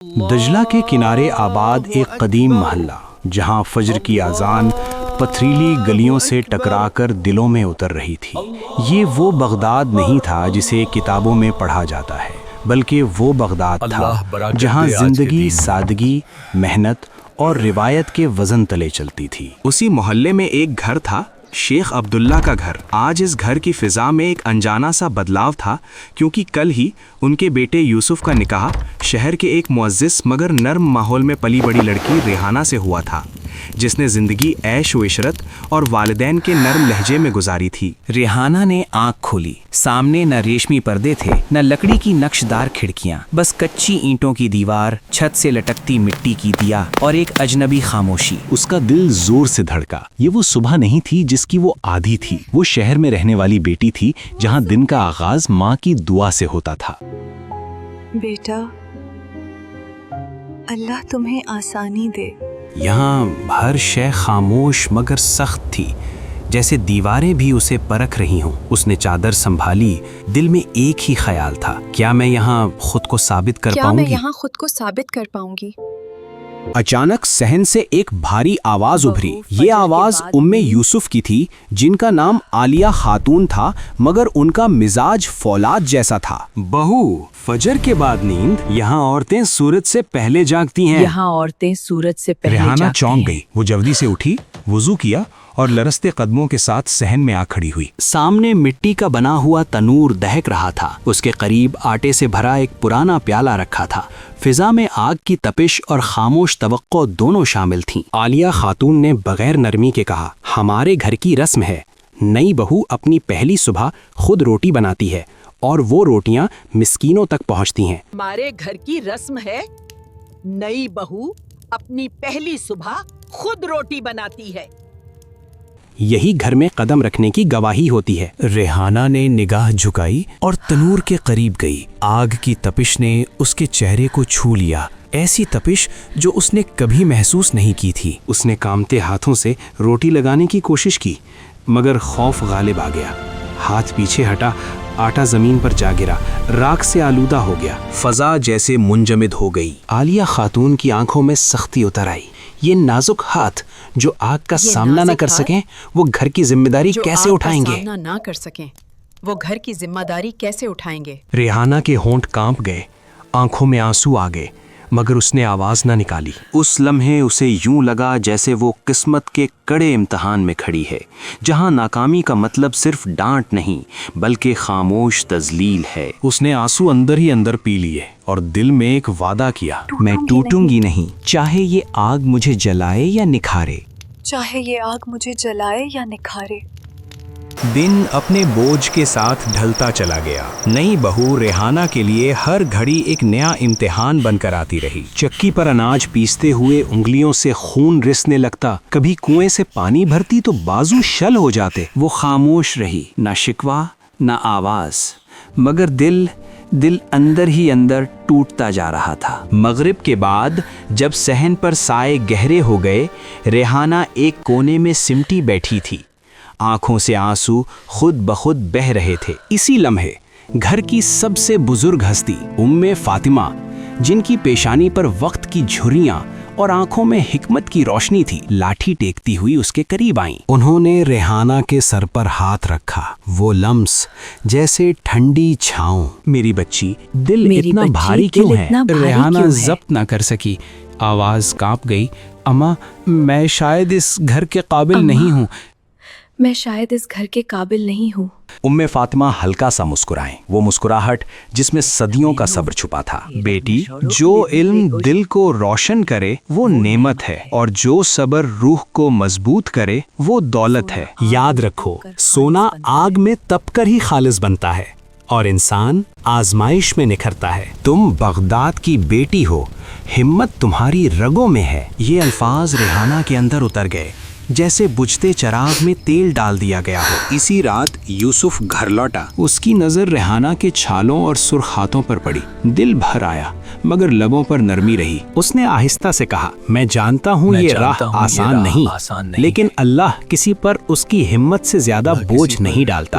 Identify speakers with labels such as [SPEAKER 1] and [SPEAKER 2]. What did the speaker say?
[SPEAKER 1] دجلہ کے کنارے آباد ایک قدیم محلہ، جہاں فجر کی اذان پتھریلی گلیوں سے ٹکرا کر دلوں میں اتر رہی تھی۔ یہ وہ بغداد نہیں تھا جسے کتابوں میں پڑھا جاتا ہے، بلکہ وہ بغداد تھا جہاں زندگی سادگی، محنت اور روایت کے وزن تلے چلتی تھی۔
[SPEAKER 2] اسی محلے میں ایک گھر تھا، شیخ عبداللہ کا گھر۔ آج اس گھر کی فضا میں ایک انجانا سا بدلاؤ تھا، کیونکہ کل ہی ان کے بیٹے یوسف کا نکاح شہر کے ایک معزز مگر نرم ماحول میں پلی بڑی لڑکی ریحانہ سے ہوا تھا، جس نے زندگی عیش و عشرت اور والدین کے نرم لہجے میں گزاری تھی۔
[SPEAKER 3] ریحانہ نے آنکھ کھولی۔ سامنے نہ ریشمی پردے تھے، نہ لکڑی کی نقش دار کھڑکیاں، بس کچی اینٹوں کی دیوار، چھت سے لٹکتی مٹی کی دیا اور ایک اجنبی خاموشی۔
[SPEAKER 1] اس کا دل زور سے دھڑکا۔ یہ وہ صبح نہیں تھی جس کی وہ عادی تھی۔ وہ شہر میں رہنے والی بیٹی تھی، جہاں دن کا آغاز ماں کی دعا سے ہوتا تھا۔
[SPEAKER 4] بیٹا، اللہ تمہیں آسانی دے۔
[SPEAKER 3] یہاں ہر شے خاموش مگر سخت تھی، جیسے دیواریں بھی اسے پرکھ رہی ہوں۔ اس نے چادر سنبھالی، دل میں ایک ہی خیال تھا، کیا میں یہاں خود کو ثابت کر پاؤں گی؟
[SPEAKER 1] اچانک صحن سے ایک بھاری آواز ابھری۔ یہ آواز ام یوسف کی تھی، جن کا نام عالیہ خاتون تھا، مگر ان کا مزاج فولاد جیسا تھا۔
[SPEAKER 2] بہو، فجر کے بعد نیند؟ یہاں عورتیں سورج سے پہلے جاگتی ہیں۔
[SPEAKER 1] ریحانہ چونک گئی۔ وہ جلدی سے اٹھی، وضو کیا اور لرزتے قدموں کے ساتھ صحن میں آ کھڑی ہوئی۔
[SPEAKER 3] سامنے مٹی کا بنا ہوا تنور دہک رہا تھا، اس کے قریب آٹے سے بھرا ایک پرانا پیالہ رکھا تھا۔ فضا میں آگ کی تپش اور خاموش توقع دونوں شامل تھیں۔
[SPEAKER 1] عالیہ خاتون نے بغیر نرمی کے کہا، ہمارے گھر کی رسم ہے، نئی بہو اپنی پہلی صبح خود روٹی بناتی ہے اور وہ روٹیاں مسکینوں تک پہنچتی ہیں۔
[SPEAKER 5] ہمارے گھر کی رسم ہے، نئی بہو اپنی پہلی صبح خود روٹی بناتی ہے۔
[SPEAKER 1] یہی گھر میں قدم رکھنے کی گواہی ہوتی ہے۔
[SPEAKER 3] ریحانہ نے نگاہ جھکائی اور تنور کے قریب گئی۔ آگ کی تپش نے اس کے چہرے کو چھو لیا، ایسی تپش جو اس نے کبھی محسوس نہیں کی تھی۔
[SPEAKER 1] اس نے کامتے ہاتھوں سے روٹی لگانے کی کوشش کی، مگر خوف غالب آ گیا۔ ہاتھ پیچھے ہٹا، آٹا زمین پر جا گرا، راکھ سے آلودہ ہو گیا۔ فضا جیسے منجمد ہو گئی۔ عالیہ خاتون کی آنکھوں میں سختی اتر آئی۔ یہ نازک ہاتھ جو آگ کا سامنا نہ کر سکیں، وہ گھر کی ذمہ داری کیسے اٹھائیں گے؟ ریحانہ کے ہونٹ کانپ گئے، آنکھوں میں آنسو آ گئے، مگر اس نے آواز نہ نکالی۔
[SPEAKER 2] اس لمحے اسے یوں لگا جیسے وہ قسمت کے کڑے امتحان میں کھڑی ہے، جہاں ناکامی کا مطلب صرف ڈانٹ نہیں بلکہ خاموش تذلیل ہے۔
[SPEAKER 1] اس نے آنسو اندر ہی اندر پی لیے اور دل میں ایک وعدہ کیا،
[SPEAKER 3] میں ٹوٹوں گی نہیں، چاہے یہ آگ مجھے جلائے یا نکھارے۔
[SPEAKER 1] دن اپنے بوجھ کے ساتھ ڈھلتا چلا گیا۔ نئی بہو ریحانہ کے لیے ہر گھڑی ایک نیا امتحان بن کر آتی رہی۔ چکی پر اناج پیستے ہوئے انگلیوں سے خون رسنے لگتا، کبھی کنویں سے پانی بھرتی تو بازو شل ہو جاتے۔
[SPEAKER 3] وہ خاموش رہی، نہ شکوہ نہ آواز، مگر دل اندر ہی اندر ٹوٹتا جا رہا تھا۔
[SPEAKER 2] مغرب کے بعد جب صحن پر سائے گہرے ہو گئے، ریحانہ ایک کونے میں سمٹی بیٹھی تھی، آنکھوں سے آنسو خود بخود بہہ رہے تھے۔
[SPEAKER 1] اسی لمحے گھر کی سب سے بزرگ ہستی ام فاطمہ، جن کی پیشانی پر وقت کی جھریاں اور آنکھوں میں حکمت کی روشنی تھی، لاٹھی ٹیکتی ہوئی اس کے قریب آئیں۔ انہوں نے ریحانہ کے سر پر ہاتھ رکھا، وہ لمس جیسے ٹھنڈی چھاؤں۔ میری بچی، دل اتنا بھاری کیوں ہے؟ ریحانہ ضبط نہ کر سکی، آواز کانپ گئی۔ اماں، میں شاید اس گھر کے قابل نہیں ہوں۔ ام فاطمہ ہلکا سا مسکرائیں، وہ مسکراہٹ جس میں صدیوں کا صبر چھپا تھا۔ بیٹی، جو علم دل کو روشن کرے وہ نعمت ہے، اور جو صبر روح کو مضبوط کرے وہ دولت ہے۔ یاد رکھو، سونا آگ میں تپ کر ہی خالص بنتا ہے اور انسان آزمائش میں نکھرتا ہے۔ تم بغداد کی بیٹی ہو، ہمت تمہاری رگوں میں ہے۔ یہ الفاظ ریحانہ کے اندر اتر گئے، جیسے بجھتے چراغ میں تیل ڈال دیا گیا ہو۔ اسی رات یوسف گھر لوٹا۔ اس کی نظر ریحانہ کے چھالوں اور سرخ ہاتھوں پر پڑی۔ دل بھر آیا، مگر لبوں پر نرمی رہی۔ اس نے آہستہ سے کہا، میں جانتا ہوں یہ راہ آسان نہیں، لیکن اللہ کسی پر اس کی ہمت سے زیادہ بوجھ نہیں ڈالتا۔